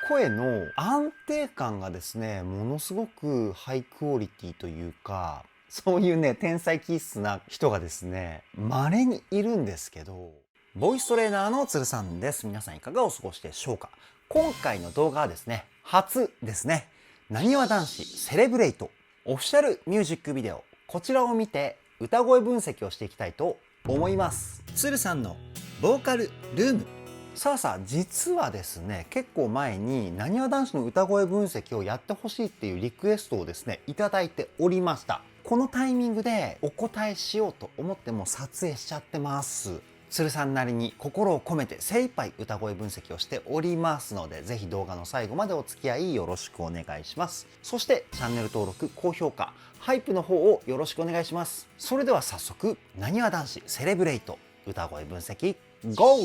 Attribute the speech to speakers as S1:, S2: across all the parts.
S1: 声の安定感がですね、ものすごくハイクオリティというか、そういうね、天才気質な人がですね、稀にいるんですけど、ボイストレーナーの鶴さんです。皆さんいかがお過ごしでしょうか。今回の動画はですね、初ですね、なにわ男子セレブレイトオフィシャルミュージックビデオ、こちらを見て歌声分析をしていきたいと思います。鶴さんのボーカルルーム。さあ実はですね、結構前になにわ男子の歌声分析をやってほしいっていうリクエストをですね、いただいておりました。このタイミングでお答えしようと思っても撮影しちゃってます。鶴さんなりに心を込めて精一杯歌声分析をしておりますので、ぜひ動画の最後までお付き合いよろしくお願いします。そしてチャンネル登録、高評価、ハイプの方をよろしくお願いします。それでは早速、なにわ男子セレブレイト歌声分析 GO！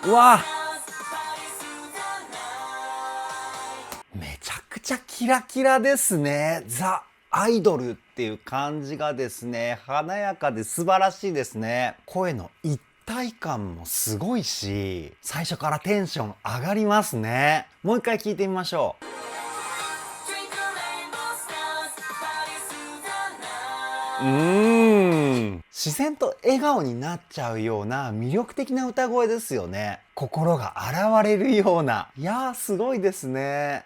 S1: うわ、めちゃくちゃキラキラですね。ザ・アイドルっていう感じがですね、華やかで素晴らしいですね。声の一体感もすごいし、最初からテンション上がりますね。もう一回聞いてみましょう。自然と笑顔になっちゃうような魅力的な歌声ですよね。心が洗われるような。いやー、すごいですね。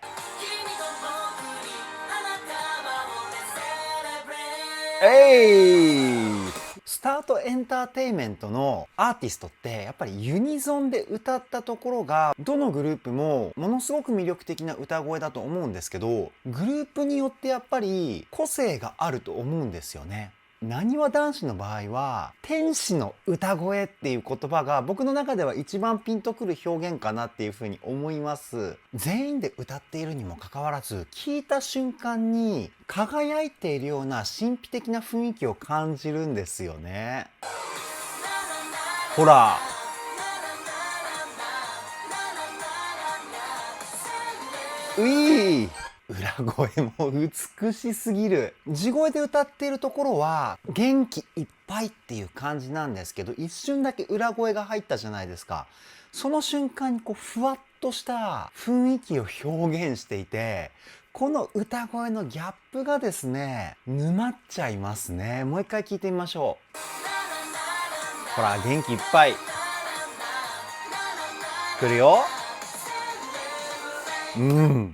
S1: スタートエンターテインメントのアーティストってやっぱりユニゾンで歌ったところがどのグループもものすごく魅力的な歌声だと思うんですけど、グループによってやっぱり個性があると思うんですよね。なにわ男子の場合は天使の歌声っていう言葉が僕の中では一番ピンとくる表現かなっていうふうに思います。全員で歌っているにもかかわらず、聞いた瞬間に輝いているような神秘的な雰囲気を感じるんですよね。ほら、ういー、裏声も美しすぎる。地声で歌っているところは元気いっぱいっていう感じなんですけど、一瞬だけ裏声が入ったじゃないですか。その瞬間にこうふわっとした雰囲気を表現していて、この歌声のギャップがですね、沼っちゃいますね。もう一回聞いてみましょう。ほら、元気いっぱい。くるよ。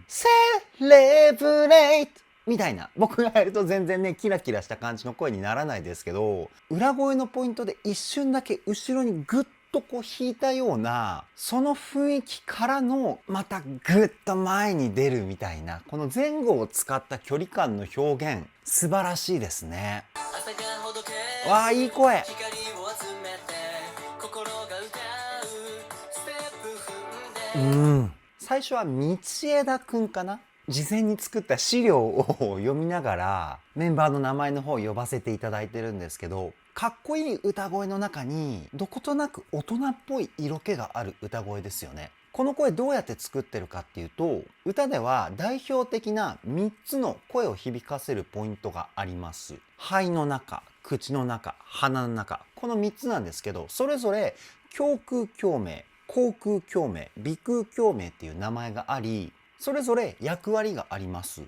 S1: セレブレイトみたいな、僕がやると全然ね、キラキラした感じの声にならないですけど、裏声のポイントで一瞬だけ後ろにグッとこう引いたような、その雰囲気からのまたグッと前に出るみたいな、この前後を使った距離感の表現、素晴らしいですね。わあ、いい声。最初は道枝くんかな、事前に作った資料を読みながらメンバーの名前の方を呼ばせていただいてるんですけど、かっこいい歌声の中にどことなく大人っぽい色気がある歌声ですよね。この声どうやって作ってるかっていうと、歌では代表的な3つの声を響かせるポイントがあります。肺の中、口の中、鼻の中、この3つなんですけど、それぞれ胸腔共鳴、口腔共鳴、鼻腔共鳴っていう名前があり、それぞれ役割があります。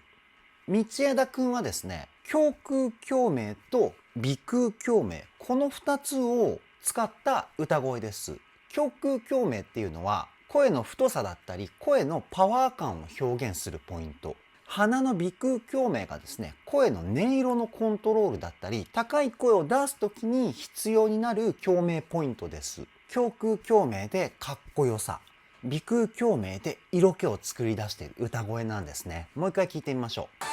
S1: 道枝くんはですね、胸腔共鳴と鼻腔共鳴、この2つを使った歌声です。胸腔共鳴っていうのは声の太さだったり声のパワー感を表現するポイント。鼻の鼻腔共鳴がですね、声の音色のコントロールだったり高い声を出す時に必要になる共鳴ポイントです。胸腔共鳴でかっこよさ、鼻腔共鳴で色気を作り出している歌声なんですね。もう一回聞いてみましょう。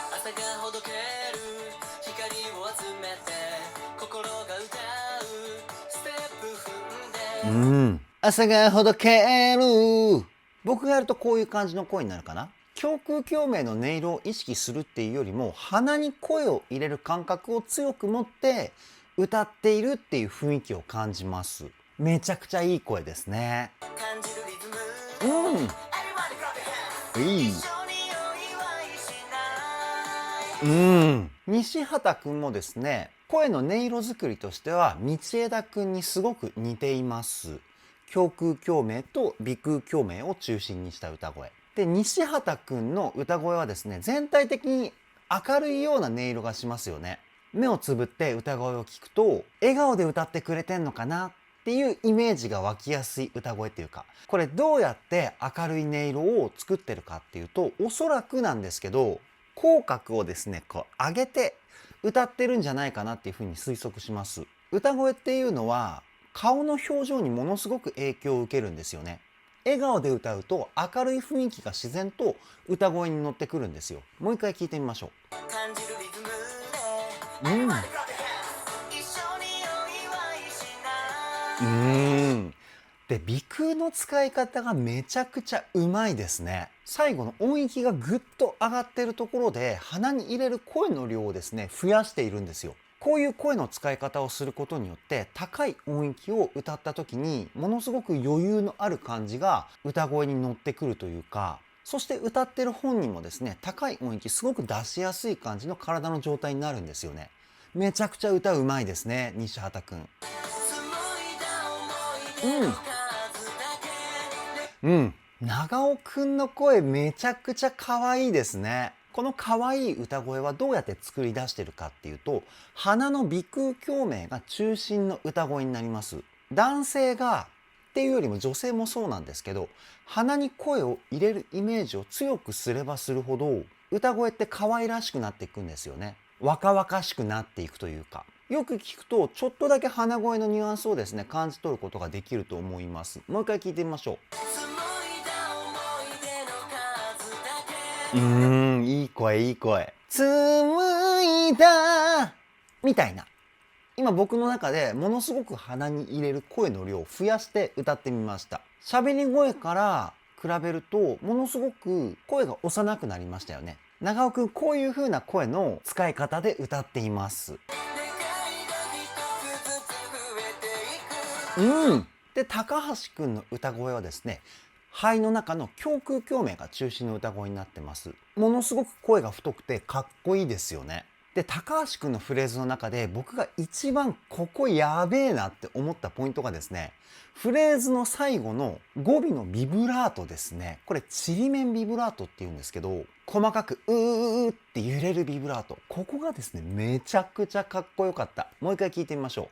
S1: 朝がほどける。僕がやるとこういう感じの声になるかな。胸腔共鳴の音色を意識するっていうよりも、鼻に声を入れる感覚を強く持って歌っているっていう雰囲気を感じます。めちゃくちゃいい声ですね。西畑くんもですね、声の音色作りとしては道枝くんにすごく似ています。胸腔共鳴と鼻腔共鳴を中心にした歌声で、西畑くんの歌声はですね、全体的に明るいような音色がしますよね。目をつぶって歌声を聞くと笑顔で歌ってくれてんのかなっていうイメージが湧きやすい歌声っていうか、これどうやって明るい音色を作ってるかっていうと、おそらくなんですけど、口角をですねこう上げて歌ってるんじゃないかなっていうふうに推測します。歌声っていうのは顔の表情にものすごく影響を受けるんですよね。笑顔で歌うと明るい雰囲気が自然と歌声に乗ってくるんですよ。もう一回聞いてみましょう。で、鼻腔の使い方がめちゃくちゃうまいですね。最後の音域がぐっと上がっているところで鼻に入れる声の量をですね増やしているんですよ。こういう声の使い方をすることによって高い音域を歌った時にものすごく余裕のある感じが歌声に乗ってくるというか、そして歌ってる本人もですね高い音域すごく出しやすい感じの体の状態になるんですよね。めちゃくちゃ歌うまいですね、西畑くん。長尾くんの声めちゃくちゃ可愛いですね。この可愛い歌声はどうやって作り出してるかっていうと、鼻の鼻腔共鳴が中心の歌声になります。男性がっていうよりも女性もそうなんですけど、鼻に声を入れるイメージを強くすればするほど歌声って可愛らしくなっていくんですよね。若々しくなっていくというか、よく聞くとちょっとだけ鼻声のニュアンスをですね感じ取ることができると思います。もう一回聞いてみましょう。いい声いい声。紡いだみたいな、今僕の中でものすごく鼻に入れる声の量を増やして歌ってみました。喋り声から比べるとものすごく声が幼くなりましたよね。長尾くんこういう風な声の使い方で歌っています。で、高橋くんの歌声はですね、肺の中の胸腔共鳴が中心の歌声になってます。ものすごく声が太くてかっこいいですよね。で、高橋くんのフレーズの中で僕が一番ここやべえなって思ったポイントがですね、フレーズの最後の語尾のビブラートですね。これちりめんビブラートって言うんですけど、細かくうーって揺れるビブラート、ここがですねめちゃくちゃかっこよかった。もう一回聞いてみましょう。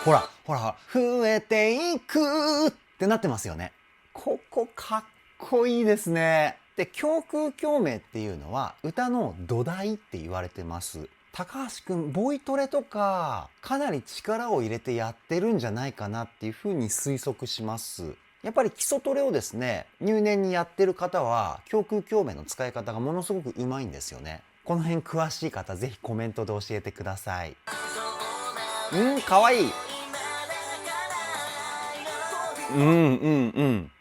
S1: ほらほら、増えていくってなってますよね。ここかっこいいですね。で、胸腔共鳴っていうのは歌の土台って言われてます。高橋くんボイトレとかかなり力を入れてやってるんじゃないかなっていうふうに推測します。やっぱり基礎トレをですね入念にやってる方は胸腔共鳴の使い方がものすごくうまいんですよね。この辺詳しい方ぜひコメントで教えてください。かわいい。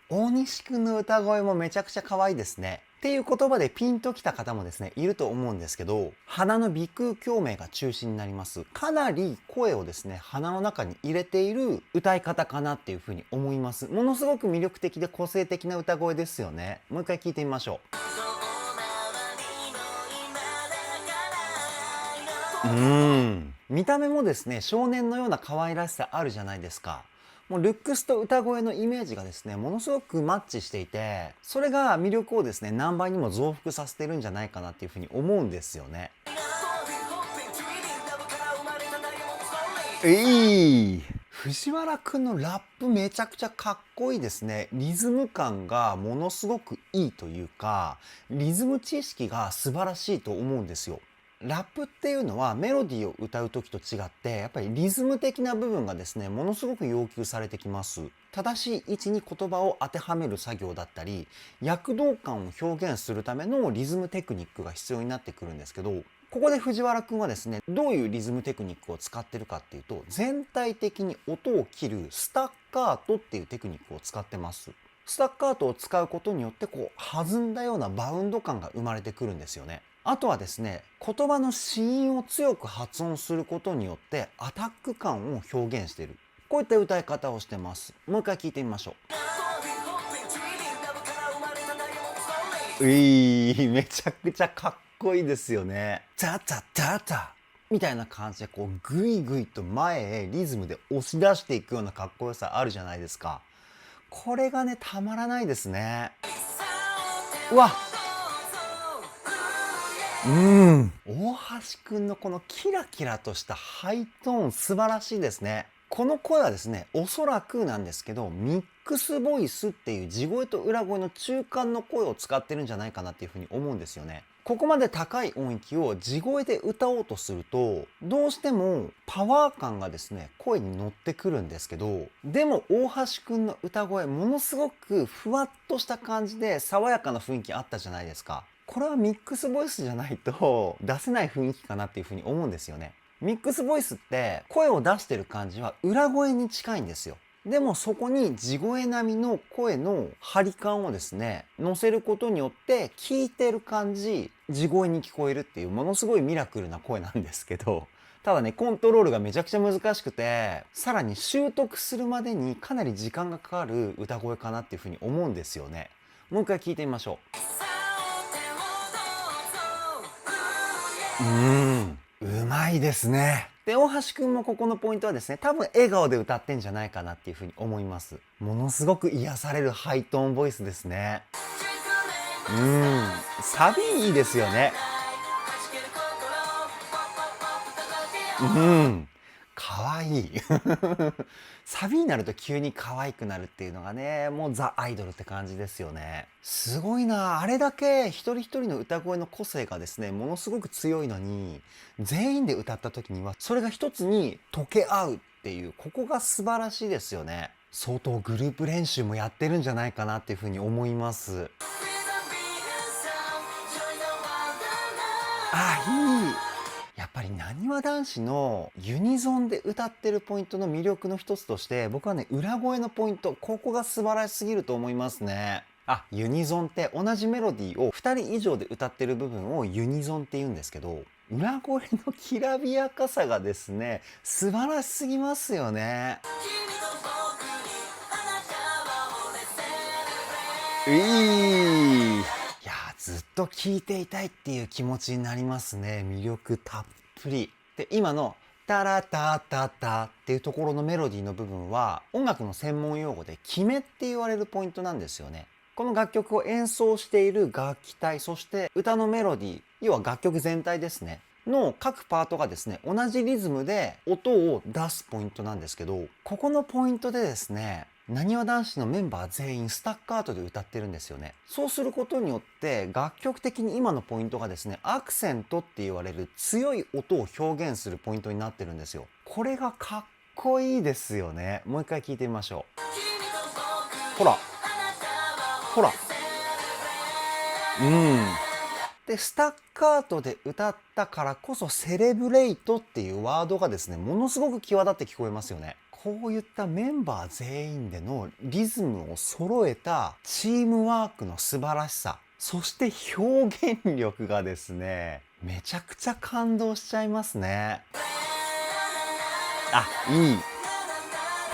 S1: 大西くんの歌声もめちゃくちゃ可愛いですね。っていう言葉でピンときた方もですねいると思うんですけど、鼻の鼻腔共鳴が中心になります。かなり声をですね鼻の中に入れている歌い方かなっていうふうに思います。ものすごく魅力的で個性的な歌声ですよね。もう一回聞いてみましょう。見た目もですね少年のような可愛らしさあるじゃないですか。もうルックスと歌声のイメージがですねものすごくマッチしていて、それが魅力をですね何倍にも増幅させてるんじゃないかなっていうふうに思うんですよね。藤原くんのラップめちゃくちゃかっこいいですね。リズム感がものすごくいいというか、リズム知識が素晴らしいと思うんですよ。ラップっていうのはメロディーを歌う時と違ってやっぱりリズム的な部分がですねものすごく要求されてきます。正しい位置に言葉を当てはめる作業だったり躍動感を表現するためのリズムテクニックが必要になってくるんですけど、ここで藤原くんはですねどういうリズムテクニックを使ってるかっていうと、全体的に音を切るスタッカートっていうテクニックを使ってます。スタッカートを使うことによってこう弾んだようなバウンド感が生まれてくるんですよね。あとはですね言葉の子音を強く発音することによってアタック感を表現している、こういった歌い方をしてます。もう一回聞いてみましょう。めちゃくちゃかっこいいですよね。タタタタみたいな感じでこうグイグイと前へリズムで押し出していくようなかっこよさあるじゃないですか。これがねたまらないですね。うわ、大橋くんのこのキラキラとしたハイトーン素晴らしいですね。この声はですね、おそらくなんですけど、ミックスボイスっていう地声と裏声の中間の声を使ってるんじゃないかなっていうふうに思うんですよね。ここまで高い音域を地声で歌おうとすると、どうしてもパワー感がですね、声に乗ってくるんですけど、でも大橋くんの歌声、ものすごくふわっとした感じで爽やかな雰囲気あったじゃないですか。これはミックスボイスじゃないと出せない雰囲気かなっていうふうに思うんですよね。ミックスボイスって声を出してる感じは裏声に近いんですよ。でもそこに地声並みの声の張り感をですね乗せることによって聞いてる感じ地声に聞こえるっていうものすごいミラクルな声なんですけど、ただねコントロールがめちゃくちゃ難しくて、さらに習得するまでにかなり時間がかかる歌声かなっていうふうに思うんですよね。もう一回聞いてみましょう。うまいですね。で、大橋くんもここのポイントはですね、多分笑顔で歌ってんじゃないかなっていうふうに思います。ものすごく癒されるハイトーンボイスですね。サビいいですよね。かわいい。サビになると急に可愛くなるっていうのがね、もうザ・アイドルって感じですよね。すごいな。あれだけ一人一人の歌声の個性がですね、ものすごく強いのに、全員で歌った時には、それが一つに溶け合うっていう、ここが素晴らしいですよね。相当グループ練習もやってるんじゃないかなっていうふうに思います。いい。やっぱりなにわ男子のユニゾンで歌ってるポイントの魅力の一つとして、僕はね裏声のポイント、ここが素晴らしすぎると思いますね。ユニゾンって同じメロディーを2人以上で歌ってる部分をユニゾンって言うんですけど、裏声のきらびやかさがですね素晴らしすぎますよね。ずっと聴いていたいっていう気持ちになりますね。魅力たっぷり。で、今のタラタタタっていうところのメロディーの部分は音楽の専門用語で決めって言われるポイントなんですよね。この楽曲を演奏している楽器隊、そして歌のメロディー、要は楽曲全体ですね。の各パートがですね、同じリズムで音を出すポイントなんですけど、ここのポイントでですね、なにわ男子のメンバー全員スタッカートで歌ってるんですよね。そうすることによって楽曲的に今のポイントがですね、アクセントって言われる強い音を表現するポイントになってるんですよ。これがかっこいいですよね。もう一回聞いてみましょう。ほらほら、でスタッカートで歌ったからこそセレブレイトっていうワードがですねものすごく際立って聞こえますよね。こういったメンバー全員でのリズムを揃えたチームワークの素晴らしさ、そして表現力がですねめちゃくちゃ感動しちゃいますね。いい、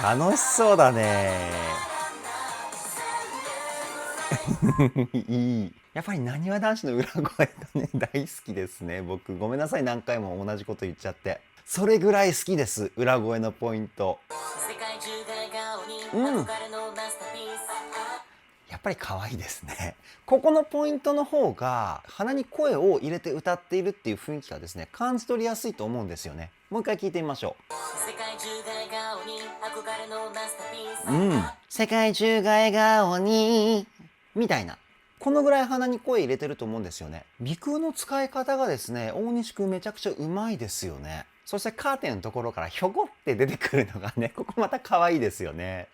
S1: 楽しそうだね。いい。やっぱりなにわ男子の裏声がね大好きですね。僕ごめんなさい、何回も同じこと言っちゃって。それぐらい好きです、裏声のポイント。やっぱり可愛いですね。ここのポイントの方が鼻に声を入れて歌っているっていう雰囲気がですね感じ取りやすいと思うんですよね。もう一回聞いてみましょう。世界中が笑顔にみたいな、このぐらい鼻に声入れてると思うんですよね。鼻腔の使い方がですね大西くんめちゃくちゃうまいですよね。そしてカーテンのところからひょこって出てくるのがね、ここまた可愛いですよね。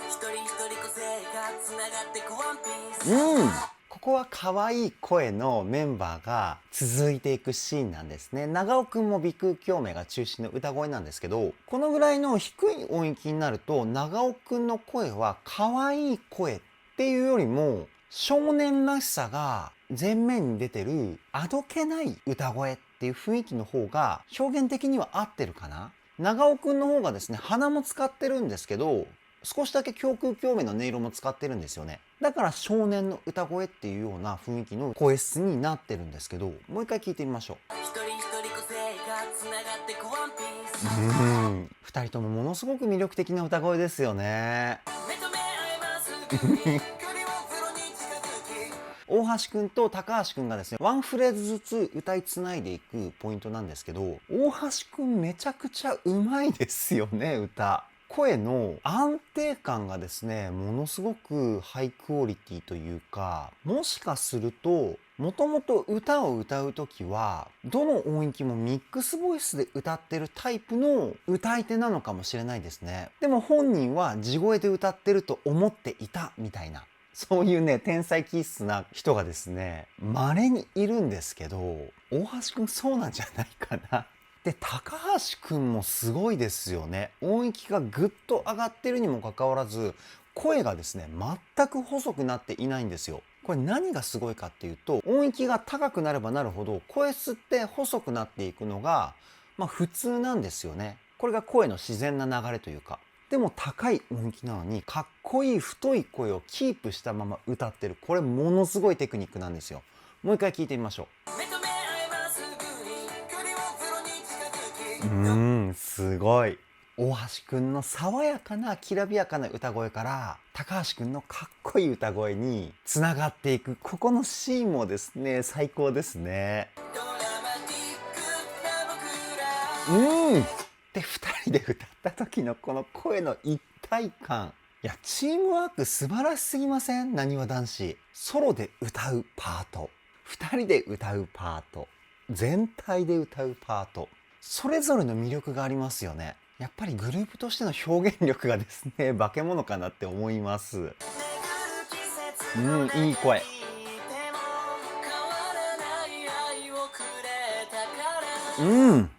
S1: ここは可愛い声のメンバーが続いていくシーンなんですね。長尾くんも鼻腔共鳴が中心の歌声なんですけど、このぐらいの低い音域になると長尾くんの声は可愛い声っていうよりも少年らしさが前面に出てるあどけない歌声っていう雰囲気の方が表現的には合ってるかな。長尾くんの方がですね鼻も使ってるんですけど、少しだけ胸空共鳴の音色も使ってるんですよね。だから少年の歌声っていうような雰囲気の声質になってるんですけど、もう一回聞いてみましょう。2人ともものすごく魅力的な歌声ですよね。大橋くんと高橋くんがですね、ワンフレーズずつ歌いつないでいくポイントなんですけど、大橋くんめちゃくちゃうまいですよね、歌。声の安定感がですね、ものすごくハイクオリティというか、もしかすると、もともと歌を歌うときは、どの音域もミックスボイスで歌ってるタイプの歌い手なのかもしれないですね。でも本人は地声で歌ってると思っていたみたいな。そういうね、天才気質な人がですね、稀にいるんですけど、大橋くんそうなんじゃないかな。で、高橋くんもすごいですよね。音域がぐっと上がってるにもかかわらず、声がですね、全く細くなっていないんですよ。これ何がすごいかっていうと、音域が高くなればなるほど、声質って細くなっていくのが、普通なんですよね。これが声の自然な流れというか。でも高い音域なのにかっこいい太い声をキープしたまま歌ってる。これものすごいテクニックなんですよ。もう一回聞いてみましょう。すごい。大橋くんの爽やかなきらびやかな歌声から高橋くんのかっこいい歌声につながっていく、ここのシーンもですね、最高ですね。で、2人で歌った時のこの声の一体感。いや、チームワーク素晴らしすぎません？なにわ男子。ソロで歌うパート、2人で歌うパート、全体で歌うパート。それぞれの魅力がありますよね。やっぱりグループとしての表現力がですね、化け物かなって思います。いい声。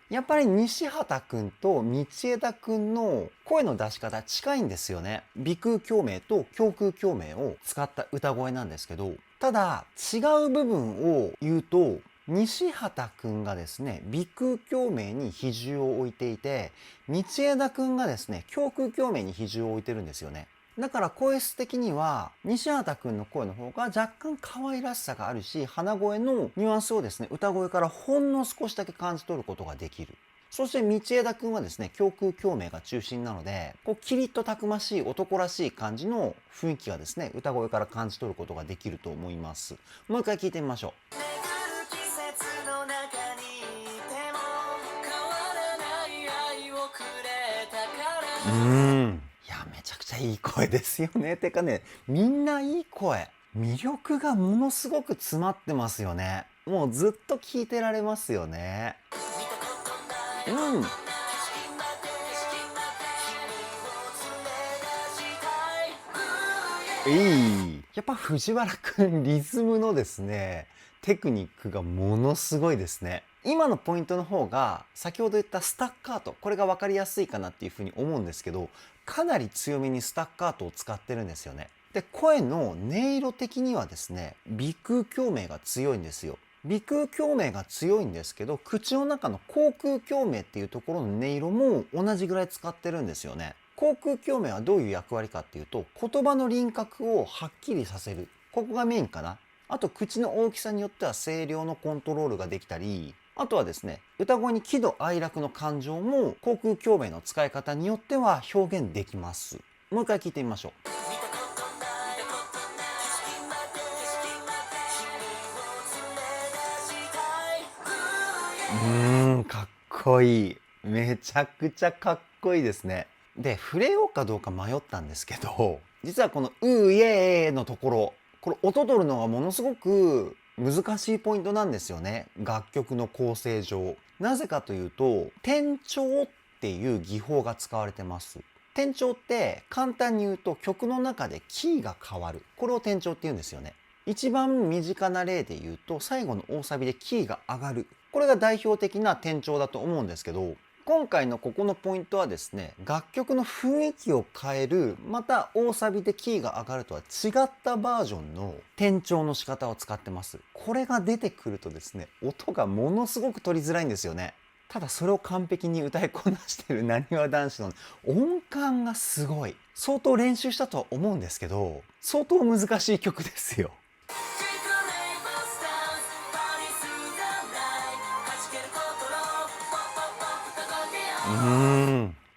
S1: やっぱり西畑くんと道枝くんの声の出し方近いんですよね。鼻腔共鳴と胸腔共鳴を使った歌声なんですけど、ただ違う部分を言うと、西畑くんがですね、鼻腔共鳴に比重を置いていて、道枝くんがですね、胸腔共鳴に比重を置いてるんですよね。だから声質的には西畑くんの声の方が若干可愛らしさがあるし、鼻声のニュアンスをですね、歌声からほんの少しだけ感じ取ることができる。そして道枝くんはですね、胸腔共鳴が中心なので、キリッとたくましい男らしい感じの雰囲気がですね、歌声から感じ取ることができると思います。もう一回聞いてみましょう。いや、めちゃくちゃいい声ですよね。てかね、みんないい声。魅力がものすごく詰まってますよね。もうずっと聞いてられますよね。やっぱ藤原くん、リズムのですね、テクニックがものすごいですね。今のポイントの方が、先ほど言ったスタッカート、これが分かりやすいかなっていうふうに思うんですけど、かなり強めにスタッカートを使ってるんですよね。で、声の音色的にはですね、鼻腔共鳴が強いんですよ。鼻腔共鳴が強いんですけど、口の中の口腔共鳴っていうところの音色も同じぐらい使ってるんですよね。口腔共鳴はどういう役割かっていうと、言葉の輪郭をはっきりさせる。ここがメインかな。あと、口の大きさによっては声量のコントロールができたり、あとはですね、歌声に喜怒哀楽の感情も口腔共鳴の使い方によっては表現できます。もう一回聞いてみましょう。かっこいい。めちゃくちゃかっこいいですね。で、触れようかどうか迷ったんですけど、実はこのうーイエーのところ、これ音取るのがものすごく難しいポイントなんですよね。楽曲の構成上。なぜかというと、転調っていう技法が使われてます。転調って簡単に言うと曲の中でキーが変わる。これを転調って言うんですよね。一番身近な例で言うと、最後の大サビでキーが上がる。これが代表的な転調だと思うんですけど、今回のここのポイントはですね、楽曲の雰囲気を変える、また大サビでキーが上がるとは違ったバージョンの転調の仕方を使ってます。これが出てくるとですね、音がものすごく取りづらいんですよね。ただそれを完璧に歌いこなしてるなにわ男子の音感がすごい。相当練習したとは思うんですけど、相当難しい曲ですよ。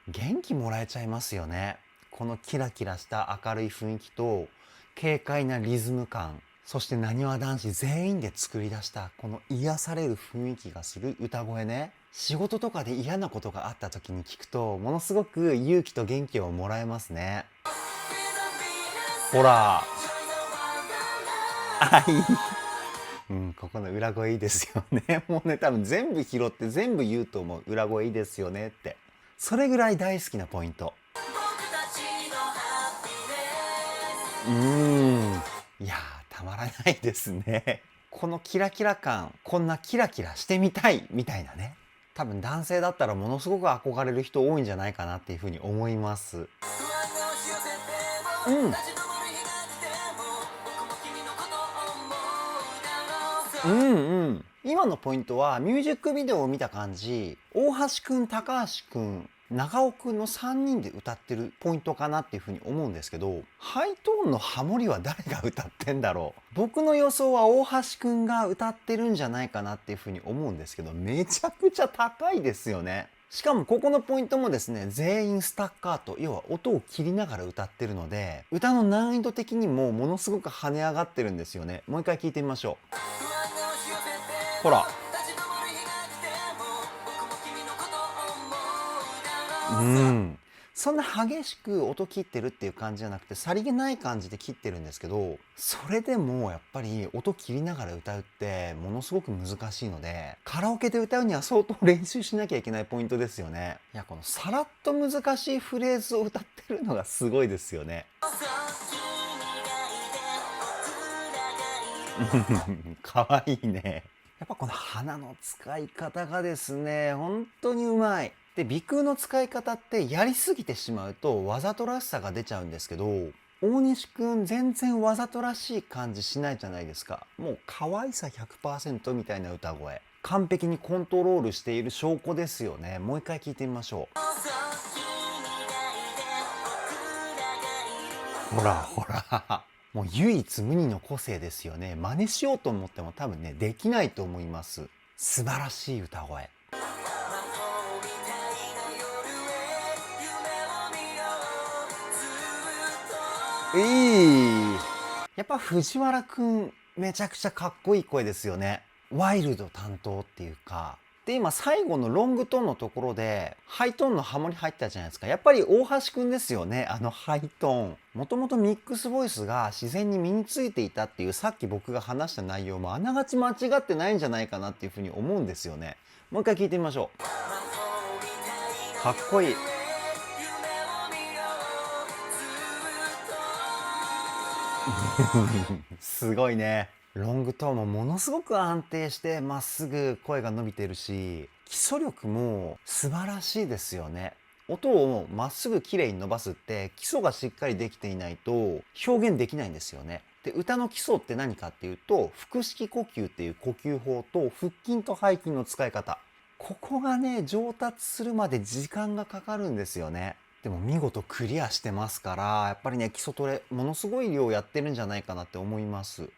S1: 元気もらえちゃいますよね。このキラキラした明るい雰囲気と軽快なリズム感、そしてなにわ男子全員で作り出したこの癒される雰囲気がする歌声ね。仕事とかで嫌なことがあった時に聞くとものすごく勇気と元気をもらえますね。ほら、いい。ここの裏声いいですよね。もうね、多分全部拾って全部言うと思う。裏声いいですよねって。それぐらい大好きなポイント。いやー、たまらないですね。このキラキラ感、こんなキラキラしてみたいみたいなね。多分男性だったらものすごく憧れる人多いんじゃないかなっていうふうに思います。今のポイントはミュージックビデオを見た感じ、大橋くん、高橋くん、長尾くんの3人で歌ってるポイントかなっていうふうに思うんですけど、ハイトーンのハモリは誰が歌ってんだろう。僕の予想は大橋くんが歌ってるんじゃないかなっていうふうに思うんですけど、めちゃくちゃ高いですよね。しかもここのポイントもですね、全員スタッカート、要は音を切りながら歌ってるので、歌の難易度的にもものすごく跳ね上がってるんですよね。もう一回聞いてみましょう。ほら。そんな激しく音切ってるっていう感じじゃなくて、さりげない感じで切ってるんですけど、それでもやっぱり音切りながら歌うってものすごく難しいので、カラオケで歌うには相当練習しなきゃいけないポイントですよね。いや、このさらっと難しいフレーズを歌ってるのがすごいですよね。かわいいね。やっぱこの鼻の使い方がですね、本当にうまい。で、鼻腔の使い方ってやりすぎてしまうとわざとらしさが出ちゃうんですけど、大西くん全然わざとらしい感じしないじゃないですか。もう可愛さ 100% みたいな歌声。完璧にコントロールしている証拠ですよね。もう一回聞いてみましょう。ほらほら。もう唯一無二の個性ですよね。真似しようと思っても多分ね、できないと思います。素晴らしい歌声。やっぱ藤原くん、めちゃくちゃかっこいい声ですよね。ワイルド担当っていうか。で、今最後のロングトーンのところで、ハイトーンのハモリ入ったじゃないですか。やっぱり大橋くんですよね。あのハイトーン。もともとミックスボイスが自然に身についていたっていう、さっき僕が話した内容もあながち間違ってないんじゃないかなっていうふうに思うんですよね。もう一回聞いてみましょう。かっこいい。すごいね。ロングトーンもものすごく安定してまっすぐ声が伸びてるし、基礎力も素晴らしいですよね。音をまっすぐ綺麗に伸ばすって基礎がしっかりできていないと表現できないんですよね。で、歌の基礎って何かっていうと、腹式呼吸っていう呼吸法と腹筋と背筋の使い方。ここがね、上達するまで時間がかかるんですよね。でも見事クリアしてますから、やっぱりね、基礎トレものすごい量やってるんじゃないかなって思います。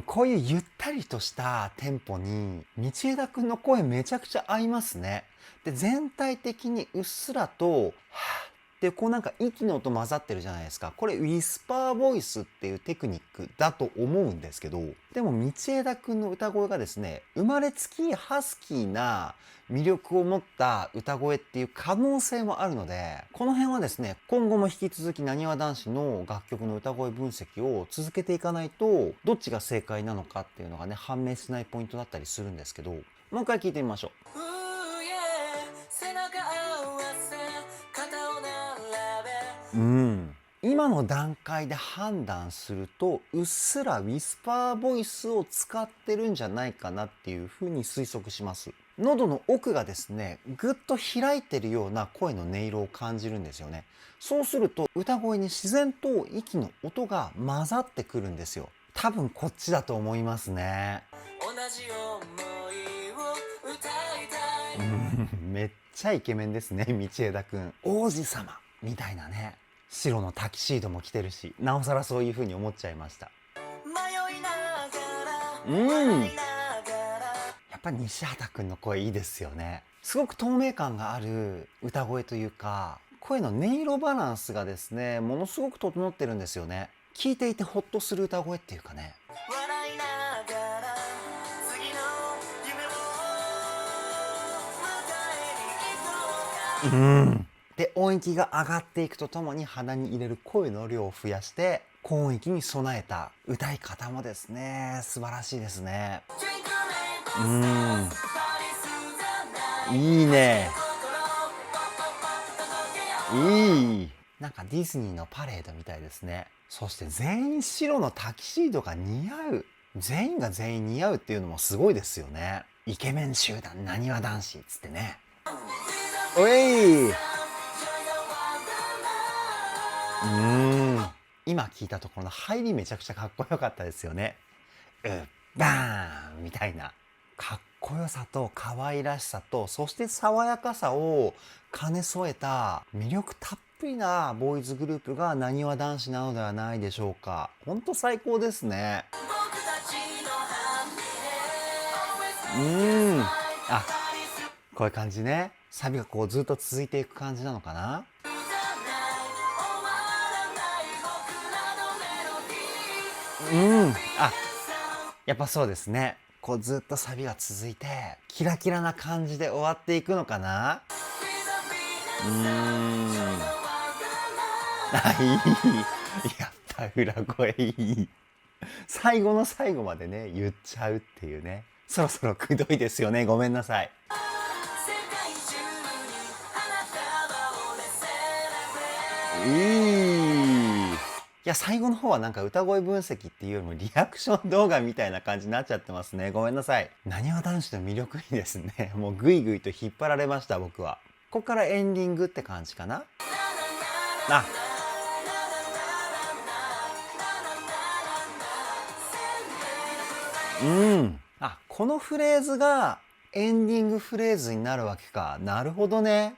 S1: こういうゆったりとしたテンポに道枝くんの声めちゃくちゃ合いますね。で、全体的にうっすらとで、こうなんか息の音混ざってるじゃないですか。これウィスパーボイスっていうテクニックだと思うんですけど、でも道枝くんの歌声がですね、生まれつきハスキーな魅力を持った歌声っていう可能性もあるので、この辺はですね、今後も引き続きなにわ男子の楽曲の歌声分析を続けていかないと、どっちが正解なのかっていうのがね、判明しないポイントだったりするんですけど、もう一回聞いてみましょう。今の段階で判断するとうっすらウィスパーボイスを使ってるんじゃないかなっていうふうに推測します。喉の奥がですね、ぐっと開いてるような声の音色を感じるんですよね。そうすると歌声に自然と息の音が混ざってくるんですよ。多分こっちだと思いますね。
S2: 同じ想いを歌いたい。
S1: めっちゃイケメンですね、道枝くん。王子様みたいなね。白のタキシードも着てるし、なおさらそういう風に思っちゃいました。
S2: 迷いながら
S1: やっぱり西畑くんの声いいですよね。すごく透明感がある歌声というか、声の音色バランスがですね、ものすごく整ってるんですよね。聴いていてホッとする歌声っていうかね。
S2: 笑いながら次の夢を迎えに行こうか。
S1: で、音域が上がっていくとともに鼻に入れる声の量を増やして高音域に備えた歌い方もですね、素晴らしいですね。いいね。いい。なんかディズニーのパレードみたいですね。そして全員白のタキシードが似合う。全員が全員似合うっていうのもすごいですよね。イケメン集団なにわ男子っつってね。おい。今聞いたところの入りめちゃくちゃかっこよかったですよね。バーンみたいな。かっこよさと可愛らしさと、そして爽やかさを兼ね添えた魅力たっぷりなボーイズグループがなにわ男子なのではないでしょうか。ほんと最高ですね。あ、こういう感じね。サビがこうずっと続いていく感じなのかな。あ、やっぱそうですね。こうずっとサビが続いてキラキラな感じで終わっていくのかな。あ、いい。やった裏声いい。最後の最後までね言っちゃうっていうね。そろそろくどいですよね。ごめんなさい。いや、最後の方はなんか歌声分析っていうよりもリアクション動画みたいな感じになっちゃってますね。ごめんなさい。なにわ男子の魅力にですね、もうぐいぐいと引っ張られました、僕は。ここからエンディングって感じかな。あ、あ、このフレーズがエンディングフレーズになるわけか。なるほどね。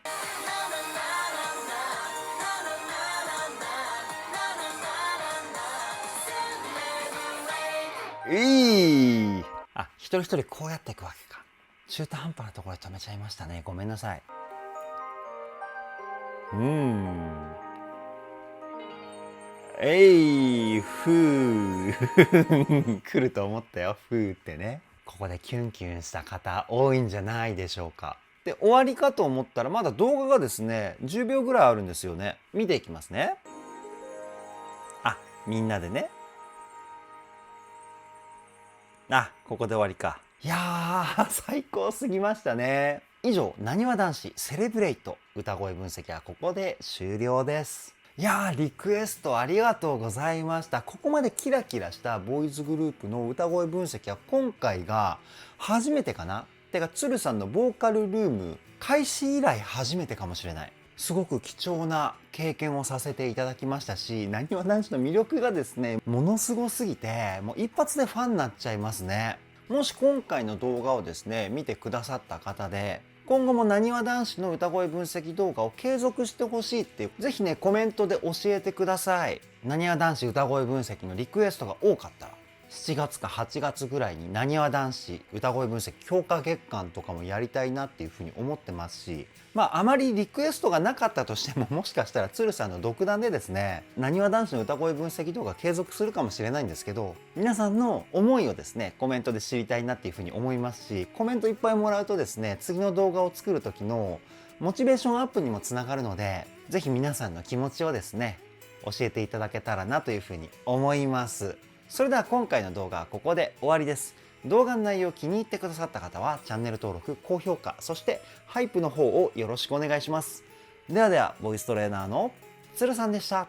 S1: あ、一人一人こうやっていくわけか。中途半端なところで止めちゃいましたね。ごめんなさい。ふー来ると思ったよ。ふーってね。ここでキュンキュンした方多いんじゃないでしょうか。で、終わりかと思ったらまだ動画がですね、10秒ぐらいあるんですよね。見ていきますね。あ、みんなでね。あ、ここで終わりか。いやー、最高すぎましたね。以上、なにわ男子セレブレイト歌声分析はここで終了です。いやー、リクエストありがとうございました。ここまでキラキラしたボーイズグループの歌声分析は今回が初めてかな。てか、鶴さんのボーカルルーム開始以来初めてかもしれない。すごく貴重な経験をさせていただきましたし、なにわ男子の魅力がですね、ものすごすぎて、もう一発でファンになっちゃいますね。もし今回の動画をですね、見てくださった方で、今後もなにわ男子の歌声分析動画を継続してほしいっていう、ぜひね、コメントで教えてください。なにわ男子歌声分析のリクエストが多かったら、7月か8月ぐらいになにわ男子歌声分析強化月間とかもやりたいなっていうふうに思ってますし、あまりリクエストがなかったとしても、もしかしたら鶴さんの独断でですね、なにわ男子の歌声分析動画継続するかもしれないんですけど、皆さんの思いをですね、コメントで知りたいなっていうふうに思いますし、コメントいっぱいもらうとですね、次の動画を作る時のモチベーションアップにもつながるので、ぜひ皆さんの気持ちをですね、教えていただけたらなというふうに思います。それでは今回の動画はここで終わりです。動画の内容を気に入ってくださった方はチャンネル登録、高評価、そしてハイプの方をよろしくお願いします。ではでは、ボイストレーナーの鶴さんでした。